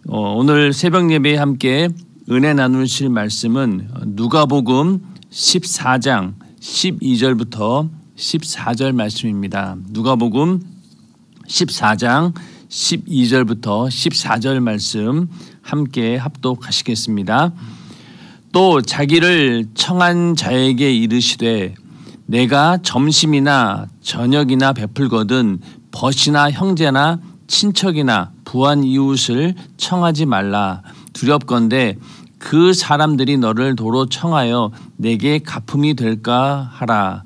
오늘 새벽 예배에 함께 은혜 나누실 말씀은 누가복음 14장 12절부터 14절 말씀입니다. 누가복음 14장 12절부터 14절 말씀 함께 합독하시겠습니다. 또 자기를 청한 자에게 이르시되 내가 점심이나 저녁이나 베풀거든 벗이나 형제나 친척이나 부한 이웃을 청하지 말라. 두렵건대 그 사람들이 너를 도로 청하여 내게 갚음이 될까 하라.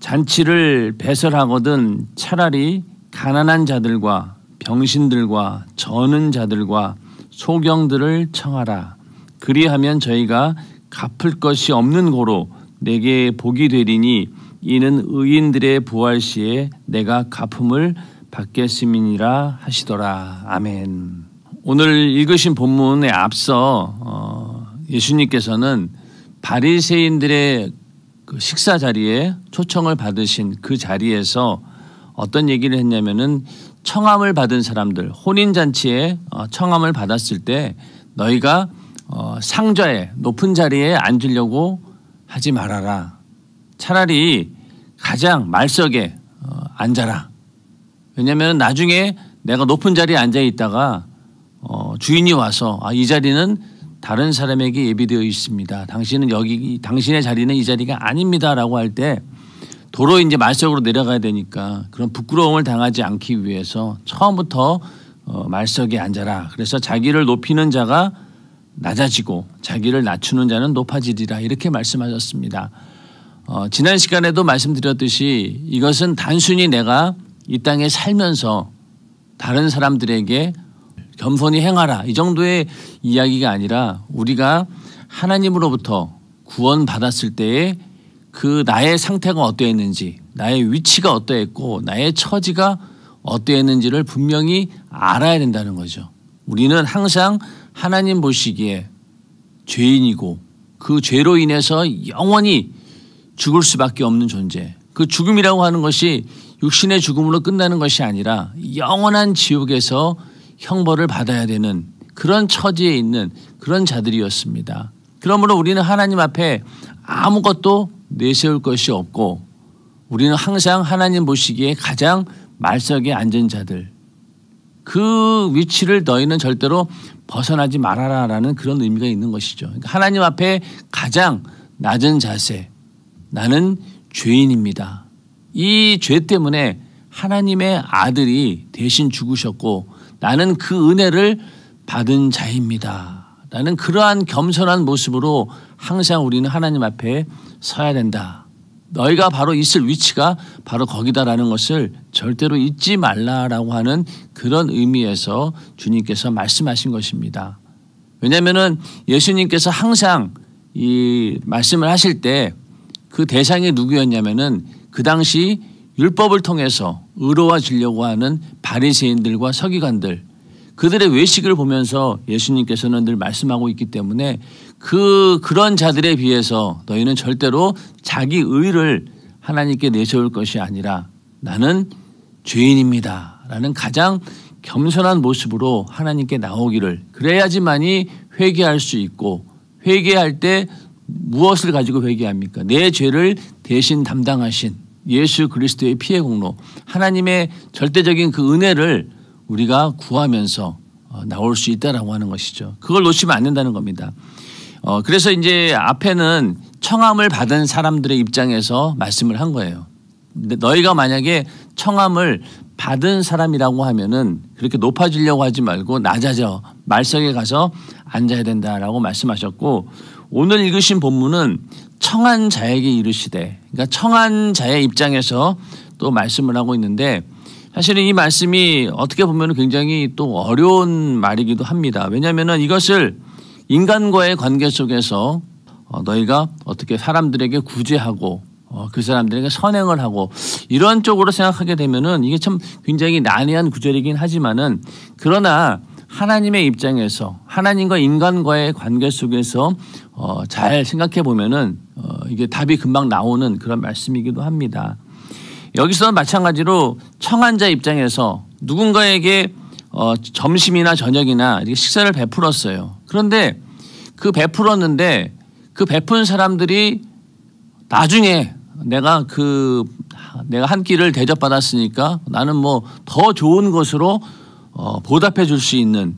잔치를 배설하거든 차라리 가난한 자들과 병신들과 저는 자들과 소경들을 청하라. 그리하면 저희가 갚을 것이 없는 고로 내게 복이 되리니 이는 의인들의 부활 시에 내가 갚음을 받겠음이니라 하시더라. 아멘. 오늘 읽으신 본문에 앞서 예수님께서는 바리새인들의 그 식사 자리에 초청을 받으신 그 자리에서 어떤 얘기를 했냐면은 청함을 받은 사람들, 혼인잔치에 청함을 받았을 때 너희가 상좌에 높은 자리에 앉으려고 하지 말아라. 차라리 가장 말석에 앉아라. 왜냐하면 나중에 내가 높은 자리에 앉아 있다가 주인이 와서 이 자리는 다른 사람에게 예비되어 있습니다. 당신의 자리는 이 자리가 아닙니다라고 할 때 도로 이제 말석으로 내려가야 되니까 그런 부끄러움을 당하지 않기 위해서 처음부터 말석에 앉아라. 그래서 자기를 높이는 자가 낮아지고 자기를 낮추는 자는 높아지리라 이렇게 말씀하셨습니다. 지난 시간에도 말씀드렸듯이 이것은 단순히 내가 이 땅에 살면서 다른 사람들에게 겸손히 행하라 이 정도의 이야기가 아니라 우리가 하나님으로부터 구원받았을 때에 그 나의 상태가 어떠했는지 나의 위치가 어떠했고 나의 처지가 어떠했는지를 분명히 알아야 된다는 거죠. 우리는 항상 하나님 보시기에 죄인이고 그 죄로 인해서 영원히 죽을 수밖에 없는 존재. 그 죽음이라고 하는 것이 육신의 죽음으로 끝나는 것이 아니라 영원한 지옥에서 형벌을 받아야 되는 그런 처지에 있는 그런 자들이었습니다. 그러므로 우리는 하나님 앞에 아무것도 내세울 것이 없고 우리는 항상 하나님 보시기에 가장 말석에 앉은 자들 그 위치를 너희는 절대로 벗어나지 말아라라는 그런 의미가 있는 것이죠. 그러니까 하나님 앞에 가장 낮은 자세 나는 죄인입니다. 이 죄 때문에 하나님의 아들이 대신 죽으셨고 나는 그 은혜를 받은 자입니다. 나는 그러한 겸손한 모습으로 항상 우리는 하나님 앞에 서야 된다. 너희가 바로 있을 위치가 바로 거기다라는 것을 절대로 잊지 말라라고 하는 그런 의미에서 주님께서 말씀하신 것입니다. 왜냐하면은 예수님께서 항상 이 말씀을 하실 때 그 대상이 누구였냐면은 그 당시 율법을 통해서 의로워지려고 하는 바리새인들과 서기관들 그들의 외식을 보면서 예수님께서는 늘 말씀하고 있기 때문에 그런 자들에 비해서 너희는 절대로 자기 의를 하나님께 내세울 것이 아니라 나는 죄인입니다. 라는 가장 겸손한 모습으로 하나님께 나오기를 그래야지만이 회개할 수 있고 회개할 때 무엇을 가지고 회개합니까? 내 죄를 대신 담당하신 예수 그리스도의 피의 공로 하나님의 절대적인 그 은혜를 우리가 구하면서 나올 수 있다라고 하는 것이죠. 그걸 놓치면 안 된다는 겁니다. 그래서 이제 앞에는 청함을 받은 사람들의 입장에서 말씀을 한 거예요. 근데 너희가 만약에 청함을 받은 사람이라고 하면은 그렇게 높아지려고 하지 말고 낮아져 말석에 가서 앉아야 된다라고 말씀하셨고 오늘 읽으신 본문은 청한 자에게 이르시되 그러니까 청한 자의 입장에서 또 말씀을 하고 있는데 사실은 이 말씀이 어떻게 보면 굉장히 또 어려운 말이기도 합니다. 왜냐하면 이것을 인간과의 관계 속에서 너희가 어떻게 사람들에게 구제하고 그 사람들에게 선행을 하고 이런 쪽으로 생각하게 되면은 이게 참 굉장히 난해한 구절이긴 하지만은 그러나 하나님의 입장에서 하나님과 인간과의 관계 속에서 잘 생각해 보면은 이게 답이 금방 나오는 그런 말씀이기도 합니다. 여기서 마찬가지로 청한 자 입장에서 누군가에게 점심이나 저녁이나 이렇게 식사를 베풀었어요. 그런데 그 베풀었는데 그 베푼 사람들이 나중에 내가 한 끼를 대접받았으니까 나는 뭐 더 좋은 것으로 보답해 줄 수 있는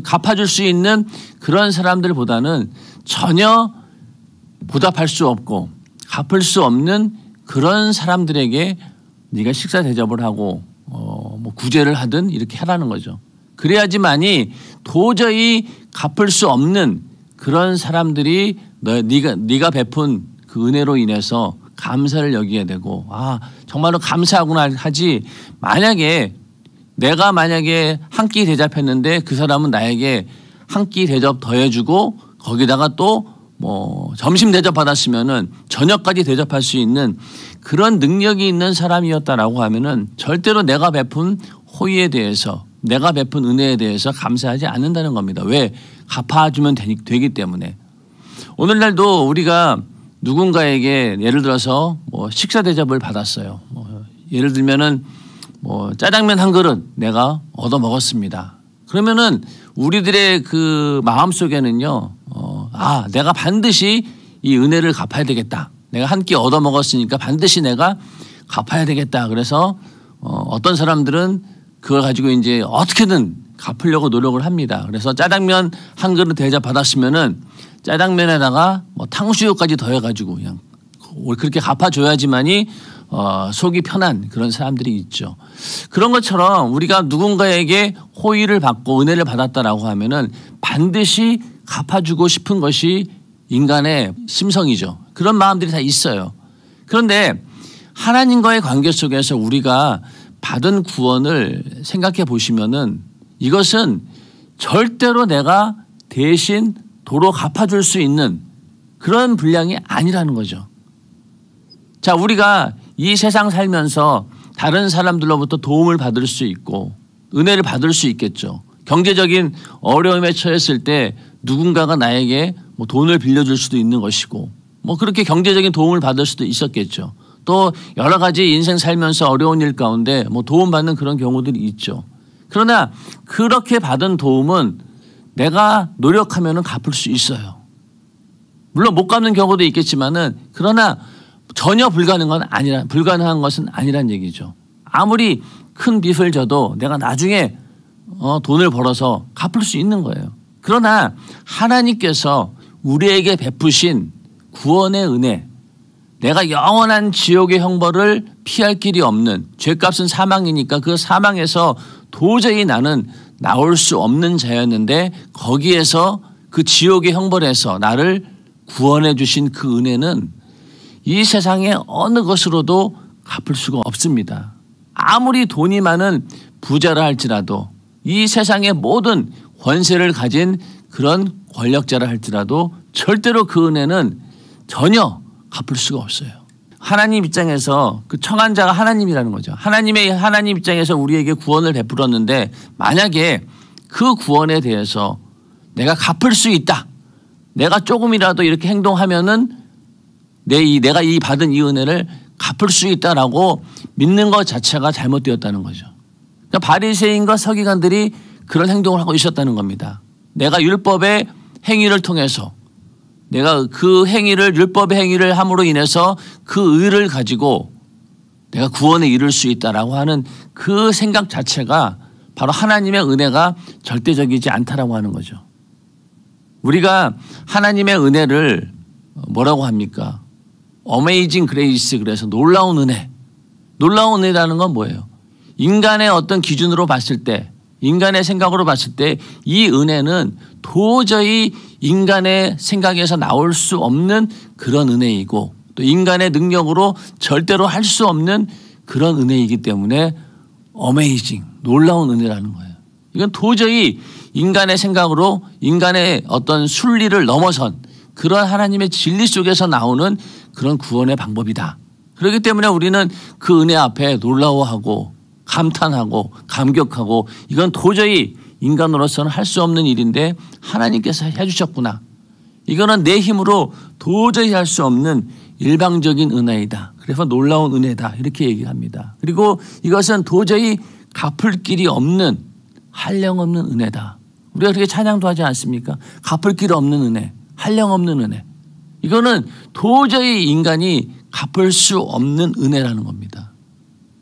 갚아줄 수 있는 그런 사람들보다는 전혀 보답할 수 없고 갚을 수 없는 그런 사람들에게 네가 식사 대접을 하고 뭐 구제를 하든 이렇게 하라는 거죠. 그래야지만이 도저히 갚을 수 없는 그런 사람들이 네가 베푼 그 은혜로 인해서 감사를 여기게 되고 정말로 감사하구나 하지. 내가 만약에 한 끼 대접했는데 그 사람은 나에게 한 끼 대접 더해주고 거기다가 또 뭐 점심 대접 받았으면은 저녁까지 대접할 수 있는 그런 능력이 있는 사람이었다라고 하면은 절대로 내가 베푼 호의에 대해서 내가 베푼 은혜에 대해서 감사하지 않는다는 겁니다. 왜? 갚아주면 되기 때문에. 오늘날도 우리가 누군가에게 예를 들어서 뭐 식사 대접을 받았어요. 예를 들면은 뭐 짜장면 한 그릇 내가 얻어 먹었습니다. 그러면은 우리들의 그 마음 속에는요, 내가 반드시 이 은혜를 갚아야 되겠다. 내가 한 끼 얻어 먹었으니까 반드시 내가 갚아야 되겠다. 그래서 어떤 사람들은 그걸 가지고 이제 어떻게든 갚으려고 노력을 합니다. 그래서 짜장면 한 그릇 대접 받았으면은 짜장면에다가 뭐 탕수육까지 더해가지고 그냥 그렇게 갚아줘야지만이 속이 편한 그런 사람들이 있죠. 그런 것처럼 우리가 누군가에게 호의를 받고 은혜를 받았다라고 하면은 반드시 갚아주고 싶은 것이 인간의 심성이죠. 그런 마음들이 다 있어요. 그런데 하나님과의 관계 속에서 우리가 받은 구원을 생각해 보시면은 이것은 절대로 내가 대신 도로 갚아줄 수 있는 그런 분량이 아니라는 거죠. 자, 우리가 이 세상 살면서 다른 사람들로부터 도움을 받을 수 있고 은혜를 받을 수 있겠죠. 경제적인 어려움에 처했을 때 누군가가 나에게 뭐 돈을 빌려줄 수도 있는 것이고 뭐 그렇게 경제적인 도움을 받을 수도 있었겠죠. 또 여러 가지 인생 살면서 어려운 일 가운데 뭐 도움받는 그런 경우들이 있죠. 그러나 그렇게 받은 도움은 내가 노력하면은 갚을 수 있어요. 물론 못 갚는 경우도 있겠지만은 그러나 전혀 불가능한 것은 아니란 얘기죠. 아무리 큰 빚을 져도 내가 나중에 돈을 벌어서 갚을 수 있는 거예요. 그러나 하나님께서 우리에게 베푸신 구원의 은혜, 내가 영원한 지옥의 형벌을 피할 길이 없는 죄값은 사망이니까 그 사망에서 도저히 나는 나올 수 없는 자였는데 거기에서 그 지옥의 형벌에서 나를 구원해 주신 그 은혜는 이 세상의 어느 것으로도 갚을 수가 없습니다. 아무리 돈이 많은 부자라 할지라도 이 세상의 모든 권세를 가진 그런 권력자라 할지라도 절대로 그 은혜는 전혀 갚을 수가 없어요. 하나님 입장에서 그 청한 자가 하나님이라는 거죠. 하나님 입장에서 우리에게 구원을 베풀었는데 만약에 그 구원에 대해서 내가 갚을 수 있다. 내가 조금이라도 이렇게 행동하면은 내가 이 받은 이 은혜를 갚을 수 있다라고 믿는 것 자체가 잘못되었다는 거죠. 그러니까 바리새인과 서기관들이 그런 행동을 하고 있었다는 겁니다. 내가 율법의 행위를 통해서 내가 그 행위를 율법의 행위를 함으로 인해서 그 의를 가지고 내가 구원에 이를 수 있다라고 하는 그 생각 자체가 바로 하나님의 은혜가 절대적이지 않다라고 하는 거죠. 우리가 하나님의 은혜를 뭐라고 합니까? 어메이징 그레이스, 그래서 놀라운 은혜. 놀라운 은혜라는 건 뭐예요? 인간의 어떤 기준으로 봤을 때, 인간의 생각으로 봤을 때 이 은혜는 도저히 인간의 생각에서 나올 수 없는 그런 은혜이고 또 인간의 능력으로 절대로 할 수 없는 그런 은혜이기 때문에 어메이징, 놀라운 은혜라는 거예요. 이건 도저히 인간의 생각으로 인간의 어떤 순리를 넘어선 그런 하나님의 진리 속에서 나오는 그런 구원의 방법이다. 그렇기 때문에 우리는 그 은혜 앞에 놀라워하고 감탄하고 감격하고 이건 도저히 인간으로서는 할 수 없는 일인데 하나님께서 해주셨구나. 이거는 내 힘으로 도저히 할 수 없는 일방적인 은혜이다. 그래서 놀라운 은혜다. 이렇게 얘기합니다. 그리고 이것은 도저히 갚을 길이 없는 한량없는 은혜다. 우리가 그렇게 찬양도 하지 않습니까? 갚을 길 없는 은혜, 한량없는 은혜. 이거는 도저히 인간이 갚을 수 없는 은혜라는 겁니다.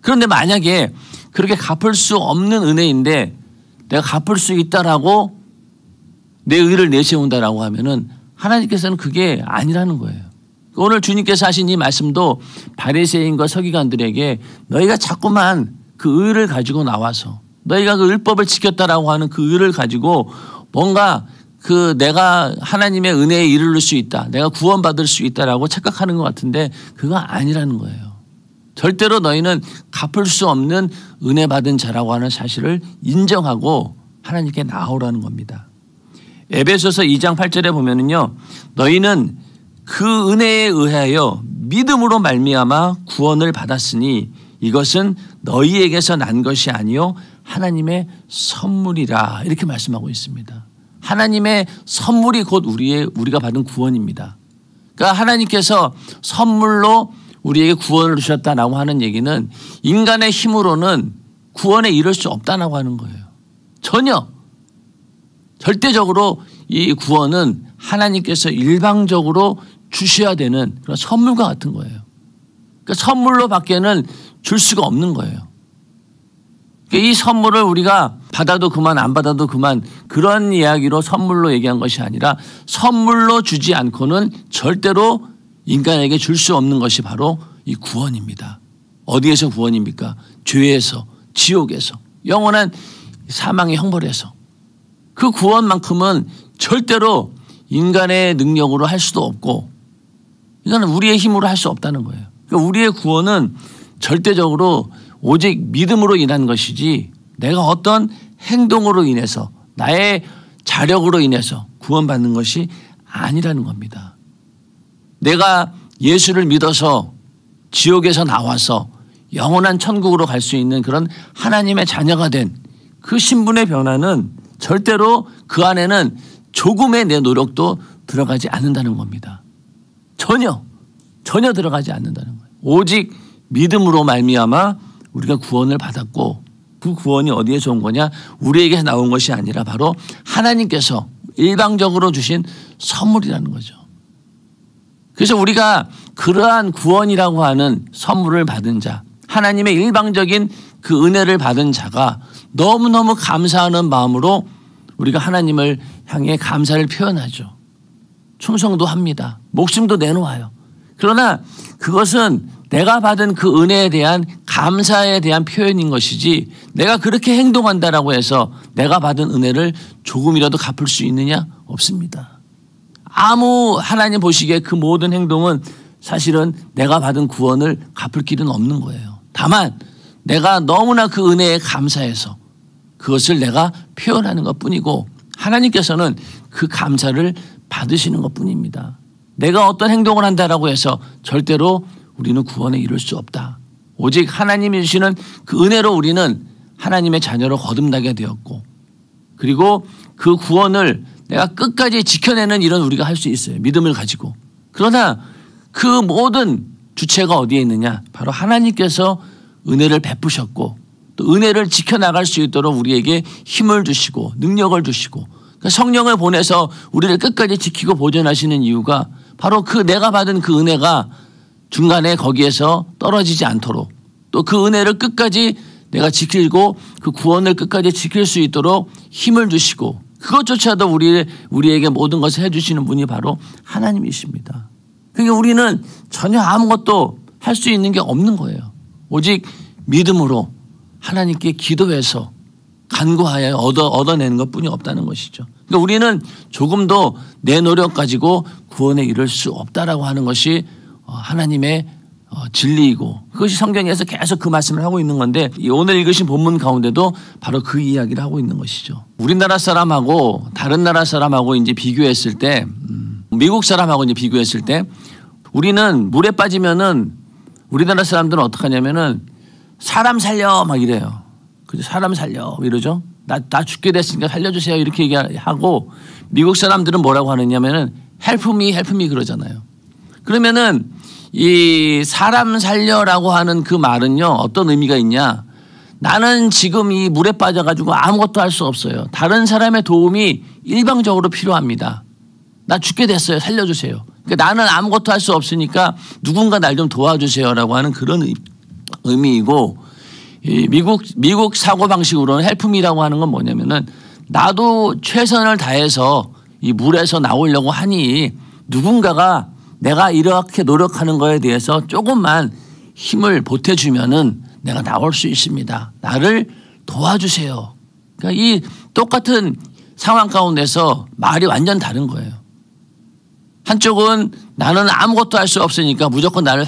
그런데 만약에 그렇게 갚을 수 없는 은혜인데 내가 갚을 수 있다라고 내 의를 내세운다라고 하면은 하나님께서는 그게 아니라는 거예요. 오늘 주님께서 하신 이 말씀도 바리새인과 서기관들에게 너희가 자꾸만 그 의를 가지고 나와서 너희가 그 율법을 지켰다라고 하는 그 의를 가지고 뭔가 그 내가 하나님의 은혜에 이르를 수 있다, 내가 구원받을 수 있다라고 착각하는 것 같은데 그거 아니라는 거예요. 절대로 너희는 갚을 수 없는 은혜 받은 자라고 하는 사실을 인정하고 하나님께 나오라는 겁니다. 에베소서 2장 8절에 보면은요, 너희는 그 은혜에 의하여 믿음으로 말미암아 구원을 받았으니 이것은 너희에게서 난 것이 아니요 하나님의 선물이라, 이렇게 말씀하고 있습니다. 하나님의 선물이 곧 우리가 받은 구원입니다. 그러니까 하나님께서 선물로 우리에게 구원을 주셨다라고 하는 얘기는 인간의 힘으로는 구원에 이를 수 없다라고 하는 거예요. 전혀. 절대적으로 이 구원은 하나님께서 일방적으로 주셔야 되는 그런 선물과 같은 거예요. 그러니까 선물로 밖에는 줄 수가 없는 거예요. 그러니까 이 선물을 우리가 받아도 그만 안 받아도 그만 그런 이야기로 선물로 얘기한 것이 아니라 선물로 주지 않고는 절대로 인간에게 줄 수 없는 것이 바로 이 구원입니다. 어디에서 구원입니까? 죄에서, 지옥에서, 영원한 사망의 형벌에서. 그 구원만큼은 절대로 인간의 능력으로 할 수도 없고 이거는 우리의 힘으로 할 수 없다는 거예요. 그러니까 우리의 구원은 절대적으로 오직 믿음으로 인한 것이지 내가 어떤 행동으로 인해서 나의 자력으로 인해서 구원받는 것이 아니라는 겁니다. 내가 예수를 믿어서 지옥에서 나와서 영원한 천국으로 갈 수 있는 그런 하나님의 자녀가 된 그 신분의 변화는 절대로 그 안에는 조금의 내 노력도 들어가지 않는다는 겁니다. 전혀 들어가지 않는다는 거예요. 오직 믿음으로 말미암아 우리가 구원을 받았고 그 구원이 어디에서 온 거냐? 우리에게서 나온 것이 아니라 바로 하나님께서 일방적으로 주신 선물이라는 거죠. 그래서 우리가 그러한 구원이라고 하는 선물을 받은 자, 하나님의 일방적인 그 은혜를 받은 자가 너무너무 감사하는 마음으로 우리가 하나님을 향해 감사를 표현하죠. 충성도 합니다. 목숨도 내놓아요. 그러나 그것은 내가 받은 그 은혜에 대한 감사에 대한 표현인 것이지 내가 그렇게 행동한다라고 해서 내가 받은 은혜를 조금이라도 갚을 수 있느냐? 없습니다. 아무 하나님 보시기에 그 모든 행동은 사실은 내가 받은 구원을 갚을 길은 없는 거예요. 다만 내가 너무나 그 은혜에 감사해서 그것을 내가 표현하는 것뿐이고 하나님께서는 그 감사를 받으시는 것뿐입니다. 내가 어떤 행동을 한다라고 해서 절대로 우리는 구원에 이룰 수 없다. 오직 하나님이 주시는 그 은혜로 우리는 하나님의 자녀로 거듭나게 되었고 그리고 그 구원을 내가 끝까지 지켜내는 일은 우리가 할 수 있어요. 믿음을 가지고. 그러나 그 모든 주체가 어디에 있느냐? 바로 하나님께서 은혜를 베푸셨고 또 은혜를 지켜나갈 수 있도록 우리에게 힘을 주시고 능력을 주시고 성령을 보내서 우리를 끝까지 지키고 보존하시는 이유가 바로 그 내가 받은 그 은혜가 중간에 거기에서 떨어지지 않도록 또 그 은혜를 끝까지 내가 지키고 그 구원을 끝까지 지킬 수 있도록 힘을 주시고 그것조차도 우리에게 모든 것을 해주시는 분이 바로 하나님이십니다. 그러니까 우리는 전혀 아무것도 할 수 있는 게 없는 거예요. 오직 믿음으로 하나님께 기도해서 간구하여 얻어내는 것뿐이 없다는 것이죠. 그러니까 우리는 조금도 내 노력 가지고 구원에 이를 수 없다라고 하는 것이 하나님의 진리이고 그것이 성경에서 계속 그 말씀을 하고 있는 건데 오늘 읽으신 본문 가운데도 바로 그 이야기를 하고 있는 것이죠. 우리나라 사람하고 다른 나라 사람하고 이제 비교했을 때 미국 사람하고 이제 비교했을 때 우리는 물에 빠지면은 우리나라 사람들은 어떻게 하냐면은 사람 살려 막 이래요. 그죠? 사람 살려 이러죠. 나 죽게 됐으니까 살려주세요 이렇게 얘기하고 미국 사람들은 뭐라고 하느냐면은 help me 그러잖아요. 그러면은 이 사람 살려라고 하는 그 말은요 어떤 의미가 있냐? 나는 지금 이 물에 빠져가지고 아무것도 할 수 없어요. 다른 사람의 도움이 일방적으로 필요합니다. 나 죽게 됐어요. 살려주세요. 그러니까 나는 아무것도 할 수 없으니까 누군가 날 좀 도와주세요라고 하는 그런 의미이고, 이 미국 사고방식으로는 헬프미라고 하는 건 뭐냐면은 나도 최선을 다해서 이 물에서 나오려고 하니 누군가가 내가 이렇게 노력하는 거에 대해서 조금만 힘을 보태주면은 내가 나올 수 있습니다. 나를 도와주세요. 그러니까 이 똑같은 상황 가운데서 말이 완전 다른 거예요. 한쪽은 나는 아무것도 할 수 없으니까 무조건 나를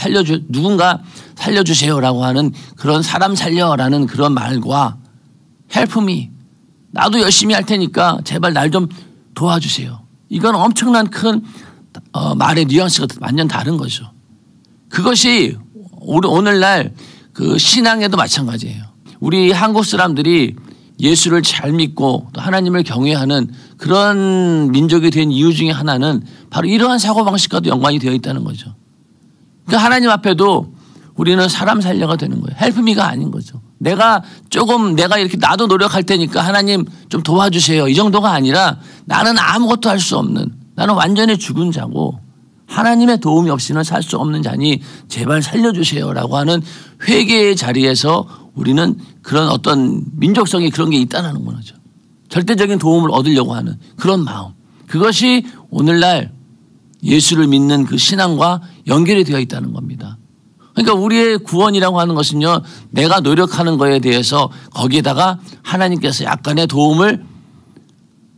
누군가 살려주세요라고 하는 그런 사람 살려라는 그런 말과 help me, 나도 열심히 할 테니까 제발 날 좀 도와주세요. 이건 엄청난 큰 말의 뉘앙스가 완전 다른 거죠. 그것이 오늘날 그 신앙에도 마찬가지예요. 우리 한국 사람들이 예수를 잘 믿고 또 하나님을 경외하는 그런 민족이 된 이유 중에 하나는 바로 이러한 사고방식과도 연관이 되어 있다는 거죠. 그러니까 하나님 앞에도 우리는 사람 살려가 되는 거예요. 헬프미가 아닌 거죠. 내가 이렇게 나도 노력할 테니까 하나님 좀 도와주세요. 이 정도가 아니라 나는 아무것도 할 수 없는, 나는 완전히 죽은 자고 하나님의 도움이 없이는 살 수 없는 자니 제발 살려주세요라고 하는 회개의 자리에서 우리는 그런 어떤 민족성이 그런 게 있다는 거죠. 절대적인 도움을 얻으려고 하는 그런 마음. 그것이 오늘날 예수를 믿는 그 신앙과 연결이 되어 있다는 겁니다. 그러니까 우리의 구원이라고 하는 것은요, 내가 노력하는 거에 대해서 거기에다가 하나님께서 약간의 도움을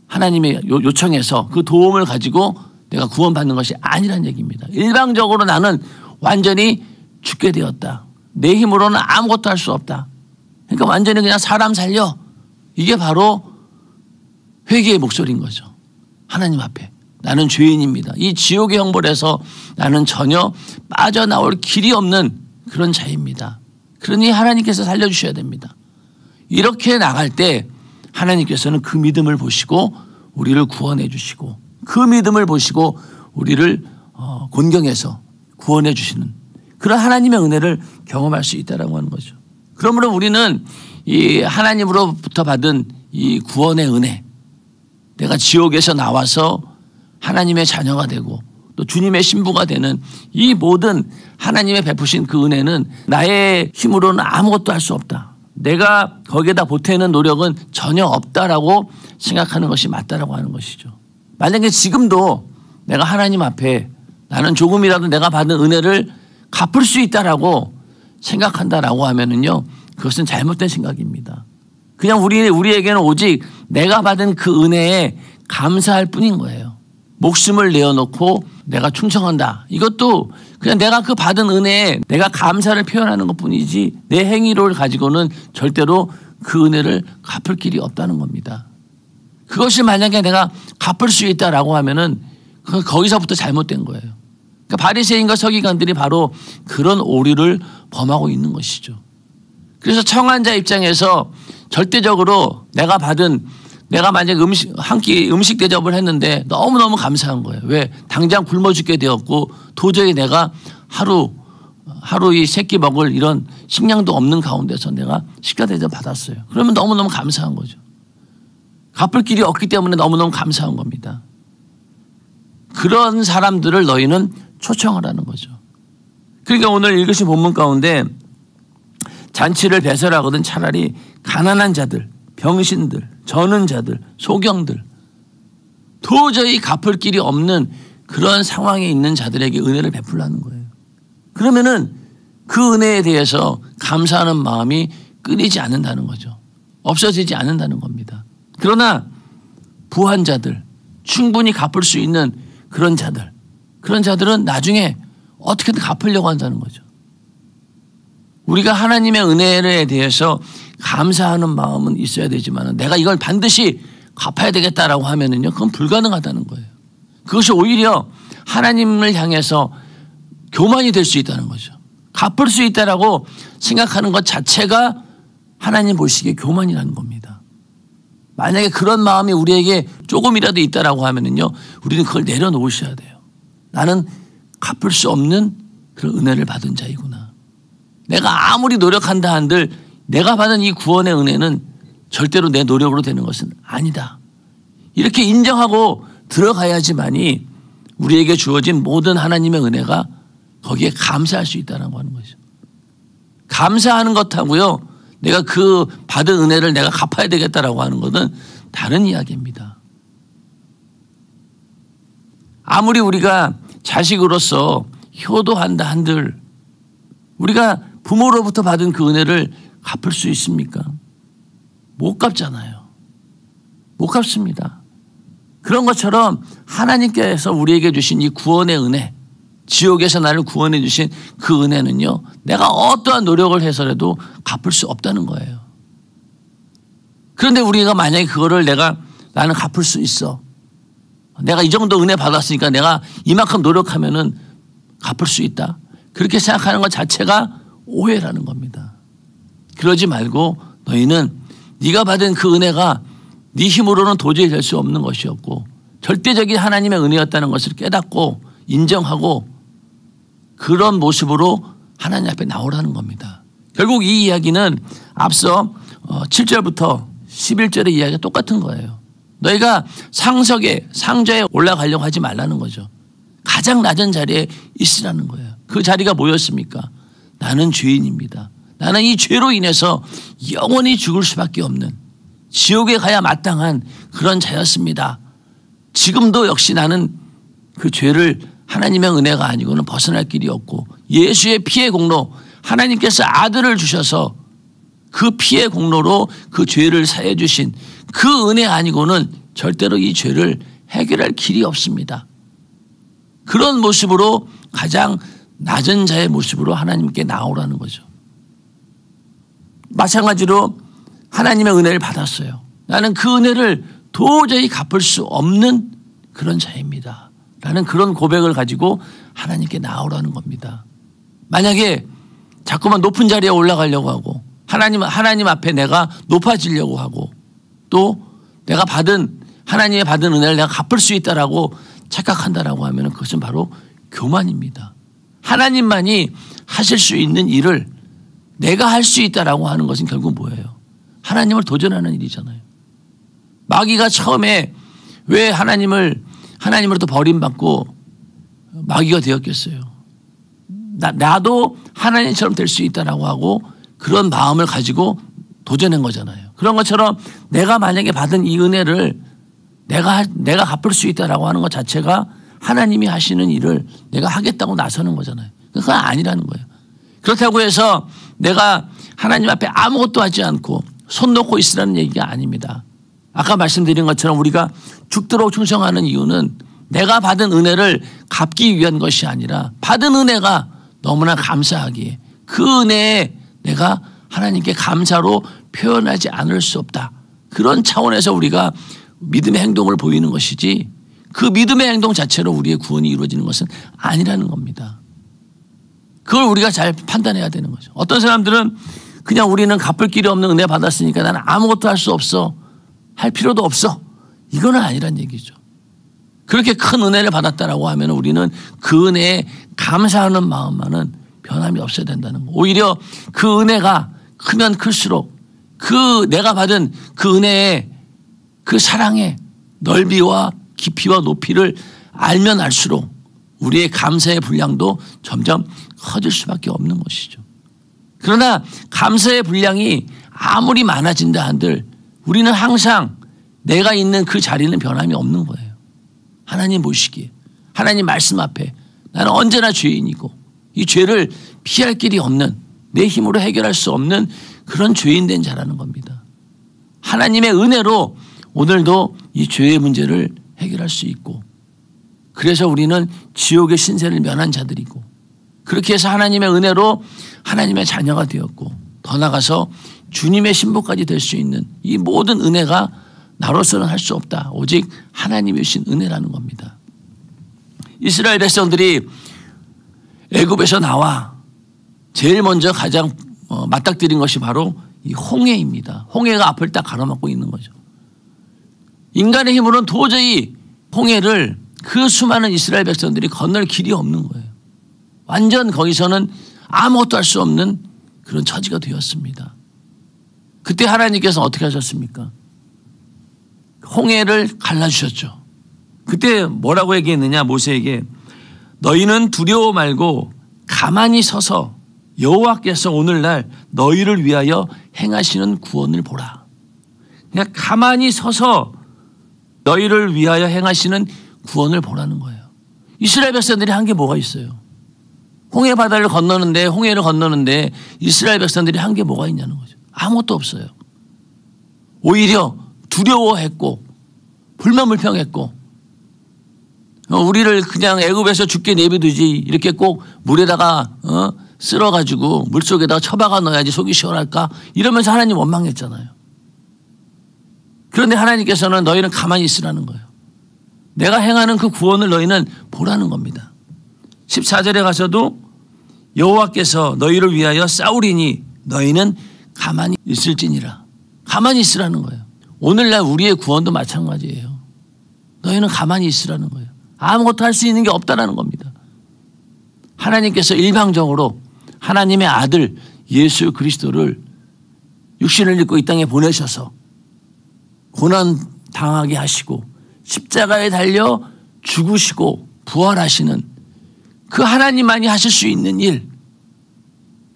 하나님의 요청해서 그 도움을 가지고 내가 구원받는 것이 아니란 얘기입니다. 일방적으로 나는 완전히 죽게 되었다. 내 힘으로는 아무것도 할 수 없다. 그러니까 완전히 그냥 사람 살려. 이게 바로 회개의 목소리인 거죠. 하나님 앞에. 나는 죄인입니다. 이 지옥의 형벌에서 나는 전혀 빠져나올 길이 없는 그런 자입니다. 그러니 하나님께서 살려주셔야 됩니다. 이렇게 나갈 때 하나님께서는 그 믿음을 보시고 우리를 구원해 주시고 그 믿음을 보시고 우리를 곤경해서 구원해 주시는 그런 하나님의 은혜를 경험할 수 있다라고 하는 거죠. 그러므로 우리는 이 하나님으로부터 받은 이 구원의 은혜, 내가 지옥에서 나와서 하나님의 자녀가 되고 또 주님의 신부가 되는 이 모든 하나님의 베푸신 그 은혜는 나의 힘으로는 아무것도 할 수 없다. 내가 거기에다 보태는 노력은 전혀 없다라고 생각하는 것이 맞다라고 하는 것이죠. 만약에 지금도 내가 하나님 앞에 나는 조금이라도 내가 받은 은혜를 갚을 수 있다라고 생각한다라고 하면은요, 그것은 잘못된 생각입니다. 그냥 우리에게는 오직 내가 받은 그 은혜에 감사할 뿐인 거예요. 목숨을 내어놓고 내가 충성한다. 이것도 그냥 내가 그 받은 은혜에 내가 감사를 표현하는 것 뿐이지 내 행위를 가지고는 절대로 그 은혜를 갚을 길이 없다는 겁니다. 그것이 만약에 내가 갚을 수 있다라고 하면은 거기서부터 잘못된 거예요. 그러니까 바리새인과 서기관들이 바로 그런 오류를 범하고 있는 것이죠. 그래서 청한 자 입장에서 절대적으로 내가 만약에 한 끼 음식 대접을 했는데 너무너무 감사한 거예요. 왜? 당장 굶어 죽게 되었고 도저히 내가 하루 이 세끼 먹을 이런 식량도 없는 가운데서 내가 식사 대접 받았어요. 그러면 너무너무 감사한 거죠. 갚을 길이 없기 때문에 너무너무 감사한 겁니다. 그런 사람들을 너희는 초청을 하는 거죠. 그러니까 오늘 읽으신 본문 가운데 잔치를 배설하거든 차라리 가난한 자들, 병신들, 저는 자들, 소경들, 도저히 갚을 길이 없는 그런 상황에 있는 자들에게 은혜를 베풀라는 거예요. 그러면은 그 은혜에 대해서 감사하는 마음이 끊이지 않는다는 거죠. 없어지지 않는다는 겁니다. 그러나 부한 자들, 충분히 갚을 수 있는 그런 자들은 나중에 어떻게든 갚으려고 한다는 거죠. 우리가 하나님의 은혜에 대해서 감사하는 마음은 있어야 되지만 내가 이걸 반드시 갚아야 되겠다라고 하면은요, 그건 불가능하다는 거예요. 그것이 오히려 하나님을 향해서 교만이 될 수 있다는 거죠. 갚을 수 있다라고 생각하는 것 자체가 하나님 보시기에 교만이라는 겁니다. 만약에 그런 마음이 우리에게 조금이라도 있다라고 하면은요, 우리는 그걸 내려놓으셔야 돼요. 나는 갚을 수 없는 그런 은혜를 받은 자이구나. 내가 아무리 노력한다 한들 내가 받은 이 구원의 은혜는 절대로 내 노력으로 되는 것은 아니다. 이렇게 인정하고 들어가야지만이 우리에게 주어진 모든 하나님의 은혜가 거기에 감사할 수 있다고 하는 거죠. 감사하는 것하고요, 내가 그 받은 은혜를 내가 갚아야 되겠다라고 하는 것은 다른 이야기입니다. 아무리 우리가 자식으로서 효도한다 한들 우리가 부모로부터 받은 그 은혜를 갚을 수 있습니까? 못 갚잖아요. 못 갚습니다. 그런 것처럼 하나님께서 우리에게 주신 이 구원의 은혜, 지옥에서 나를 구원해 주신 그 은혜는요, 내가 어떠한 노력을 해서라도 갚을 수 없다는 거예요. 그런데 우리가 만약에 그거를 나는 갚을 수 있어. 내가 이 정도 은혜 받았으니까 내가 이만큼 노력하면은 갚을 수 있다. 그렇게 생각하는 것 자체가 오해라는 겁니다. 그러지 말고 너희는 네가 받은 그 은혜가 네 힘으로는 도저히 될 수 없는 것이었고 절대적인 하나님의 은혜였다는 것을 깨닫고 인정하고 그런 모습으로 하나님 앞에 나오라는 겁니다. 결국 이 이야기는 앞서 7절부터 11절의 이야기가 똑같은 거예요. 너희가 상자에 올라가려고 하지 말라는 거죠. 가장 낮은 자리에 있으라는 거예요. 그 자리가 뭐였습니까? 나는 죄인입니다. 나는 이 죄로 인해서 영원히 죽을 수밖에 없는 지옥에 가야 마땅한 그런 자였습니다. 지금도 역시 나는 그 죄를 하나님의 은혜가 아니고는 벗어날 길이 없고 예수의 피의 공로, 하나님께서 아들을 주셔서 그 피의 공로로 그 죄를 사해 주신 그 은혜 아니고는 절대로 이 죄를 해결할 길이 없습니다. 그런 모습으로 가장 낮은 자의 모습으로 하나님께 나오라는 거죠. 마찬가지로 하나님의 은혜를 받았어요. 나는 그 은혜를 도저히 갚을 수 없는 그런 자입니다. 라는 그런 고백을 가지고 하나님께 나오라는 겁니다. 만약에 자꾸만 높은 자리에 올라가려고 하고 하나님 앞에 내가 높아지려고 하고 또 내가 하나님의 받은 은혜를 내가 갚을 수 있다라고 착각한다라고 하면 그것은 바로 교만입니다. 하나님만이 하실 수 있는 일을 내가 할 수 있다라고 하는 것은 결국 뭐예요? 하나님을 도전하는 일이잖아요. 마귀가 처음에 왜 하나님으로부터 버림받고 마귀가 되었겠어요? 나도 하나님처럼 될 수 있다라고 하고 그런 마음을 가지고 도전한 거잖아요. 그런 것처럼 내가 만약에 받은 이 은혜를 내가 갚을 수 있다라고 하는 것 자체가 하나님이 하시는 일을 내가 하겠다고 나서는 거잖아요. 그건 아니라는 거예요. 그렇다고 해서 내가 하나님 앞에 아무것도 하지 않고 손 놓고 있으라는 얘기가 아닙니다. 아까 말씀드린 것처럼 우리가 죽도록 충성하는 이유는 내가 받은 은혜를 갚기 위한 것이 아니라 받은 은혜가 너무나 감사하기에 그 은혜에 내가 하나님께 감사로 표현하지 않을 수 없다. 그런 차원에서 우리가 믿음의 행동을 보이는 것이지 그 믿음의 행동 자체로 우리의 구원이 이루어지는 것은 아니라는 겁니다. 그걸 우리가 잘 판단해야 되는 거죠. 어떤 사람들은 그냥 우리는 갚을 길이 없는 은혜 받았으니까 나는 아무것도 할 수 없어. 할 필요도 없어. 이거는 아니란 얘기죠. 그렇게 큰 은혜를 받았다라고 하면 우리는 그 은혜에 감사하는 마음만은 변함이 없어야 된다는 거. 오히려 그 은혜가 크면 클수록 그 내가 받은 그 은혜의 그 사랑의 넓이와 깊이와 높이를 알면 알수록 우리의 감사의 분량도 점점 커질 수밖에 없는 것이죠. 그러나 감사의 분량이 아무리 많아진다 한들 우리는 항상 내가 있는 그 자리는 변함이 없는 거예요. 하나님 보시기에 하나님 말씀 앞에 나는 언제나 죄인이고 이 죄를 피할 길이 없는 내 힘으로 해결할 수 없는 그런 죄인 된 자라는 겁니다. 하나님의 은혜로 오늘도 이 죄의 문제를 해결할 수 있고 그래서 우리는 지옥의 신세를 면한 자들이고 그렇게 해서 하나님의 은혜로 하나님의 자녀가 되었고 더 나아가서 주님의 신부까지 될 수 있는 이 모든 은혜가 나로서는 할 수 없다. 오직 하나님이 주신 은혜라는 겁니다. 이스라엘 백성들이 애굽에서 나와 제일 먼저 가장 맞닥뜨린 것이 바로 이 홍해입니다. 홍해가 앞을 딱 가로막고 있는 거죠. 인간의 힘으로는 도저히 홍해를 그 수많은 이스라엘 백성들이 건널 길이 없는 거예요. 완전 거기서는 아무것도 할 수 없는 그런 처지가 되었습니다. 그때 하나님께서 어떻게 하셨습니까? 홍해를 갈라주셨죠. 그때 뭐라고 얘기했느냐, 모세에게 너희는 두려워 말고 가만히 서서 여호와께서 오늘날 너희를 위하여 행하시는 구원을 보라. 그냥 가만히 서서 너희를 위하여 행하시는 구원을 보라는 거예요. 이스라엘 백성들이 한 게 뭐가 있어요? 홍해 바다를 건너는데, 홍해를 건너는데 이스라엘 백성들이 한 게 뭐가 있냐는 거죠. 아무것도 없어요. 오히려 두려워했고 불만불평했고, 우리를 그냥 애굽에서 죽게 내비두지 이렇게 꼭 물에다가 쓸어가지고 물속에다가 처박아 넣어야지 속이 시원할까, 이러면서 하나님 원망했잖아요. 그런데 하나님께서는 너희는 가만히 있으라는 거예요. 내가 행하는 그 구원을 너희는 보라는 겁니다. 14절에 가서도 여호와께서 너희를 위하여 싸우리니 너희는 가만히 있을지니라. 가만히 있으라는 거예요. 오늘날 우리의 구원도 마찬가지예요. 너희는 가만히 있으라는 거예요. 아무것도 할 수 있는 게 없다라는 겁니다. 하나님께서 일방적으로 하나님의 아들 예수 그리스도를 육신을 입고 이 땅에 보내셔서 고난 당하게 하시고 십자가에 달려 죽으시고 부활하시는 그 하나님만이 하실 수 있는 일,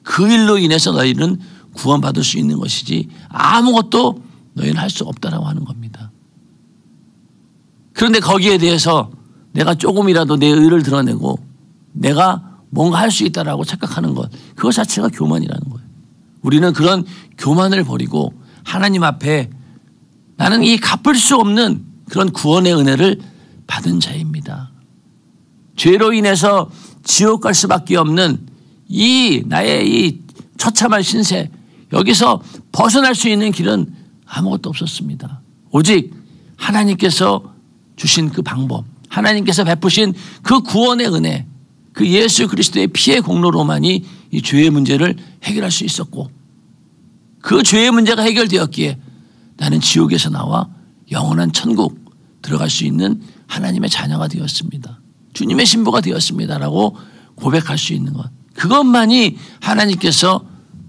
그 일로 인해서 너희는 구원받을 수 있는 것이지 아무것도 너희는 할 수 없다라고 하는 겁니다. 그런데 거기에 대해서 내가 조금이라도 내 의를 드러내고 내가 뭔가 할 수 있다라고 착각하는 것, 그것 자체가 교만이라는 거예요. 우리는 그런 교만을 버리고 하나님 앞에 나는 이 갚을 수 없는 그런 구원의 은혜를 받은 자입니다. 죄로 인해서 지옥 갈 수밖에 없는 이 나의 이 처참한 신세, 여기서 벗어날 수 있는 길은 아무것도 없었습니다. 오직 하나님께서 주신 그 방법, 하나님께서 베푸신 그 구원의 은혜, 그 예수 그리스도의 피의 공로로만이 이 죄의 문제를 해결할 수 있었고, 그 죄의 문제가 해결되었기에 나는 지옥에서 나와 영원한 천국 들어갈 수 있는 하나님의 자녀가 되었습니다. 주님의 신부가 되었습니다라고 고백할 수 있는 것, 그것만이 하나님께서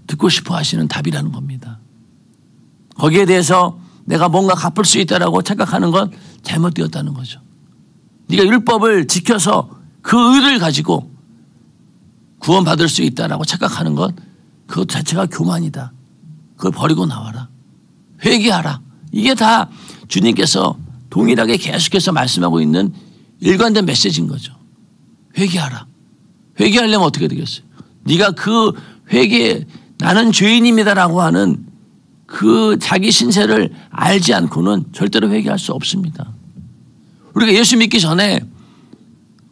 듣고 싶어 하시는 답이라는 겁니다. 거기에 대해서 내가 뭔가 갚을 수 있다라고 착각하는 건 잘못되었다는 거죠. 네가 율법을 지켜서 그 의를 가지고 구원받을 수 있다라고 착각하는 것, 그것 자체가 교만이다. 그걸 버리고 나와라. 회개하라. 이게 다 주님께서 동일하게 계속해서 말씀하고 있는 일관된 메시지인 거죠. 회개하라. 회개하려면 어떻게 되겠어요? 네가 그 회개, 나는 죄인입니다라고 하는 그 자기 신세를 알지 않고는 절대로 회개할 수 없습니다. 우리가 예수 믿기 전에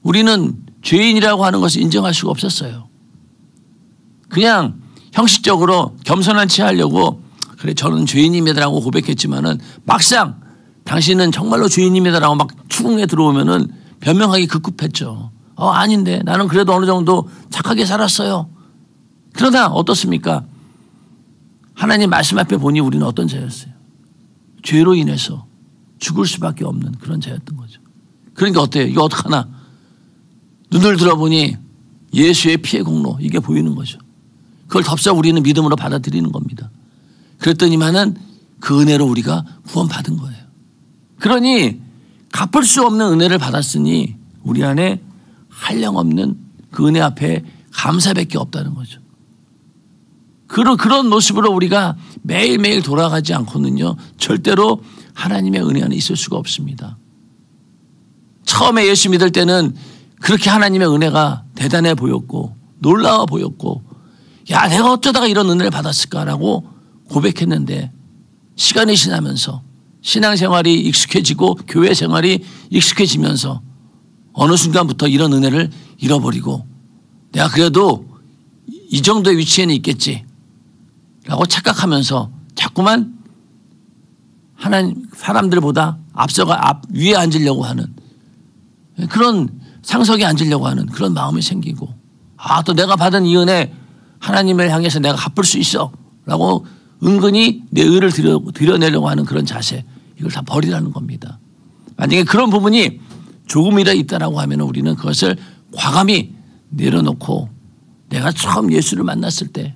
우리는 죄인이라고 하는 것을 인정할 수가 없었어요. 그냥 형식적으로 겸손한 체 하려고 그래 저는 죄인입니다라고 고백했지만은 막상 당신은 정말로 죄인입니다라고 막 추궁에 들어오면은 변명하기 급급했죠. 아닌데 나는 그래도 어느 정도 착하게 살았어요. 그러나 어떻습니까? 하나님 말씀 앞에 보니 우리는 어떤 자였어요? 죄로 인해서 죽을 수밖에 없는 그런 자였던 거죠. 그러니까 어때요? 이거 어떡하나? 눈을 들어보니 예수의 피의 공로, 이게 보이는 거죠. 그걸 덥석 우리는 믿음으로 받아들이는 겁니다. 그랬더니만은 그 은혜로 우리가 구원받은 거예요. 그러니 갚을 수 없는 은혜를 받았으니 우리 안에 한량없는 그 은혜 앞에 감사밖에 없다는 거죠. 그런 모습으로 우리가 매일매일 돌아가지 않고는요, 절대로 하나님의 은혜 안에 있을 수가 없습니다. 처음에 예수 믿을 때는 그렇게 하나님의 은혜가 대단해 보였고 놀라워 보였고, 야 내가 어쩌다가 이런 은혜를 받았을까라고 고백했는데, 시간이 지나면서 신앙생활이 익숙해지고 교회 생활이 익숙해지면서 어느 순간부터 이런 은혜를 잃어버리고, 내가 그래도 이 정도의 위치에는 있겠지 라고 착각하면서 자꾸만 하나님 사람들보다 앞서가 위에 앉으려고 하는 그런, 상석에 앉으려고 하는 그런 마음이 생기고, 또 내가 받은 이 은혜 하나님을 향해서 내가 갚을 수 있어 라고 은근히 내 의를 드러내려고 하는 그런 자세, 이걸 다 버리라는 겁니다. 만약에 그런 부분이 조금이라 있다라고 하면 우리는 그것을 과감히 내려놓고, 내가 처음 예수를 만났을 때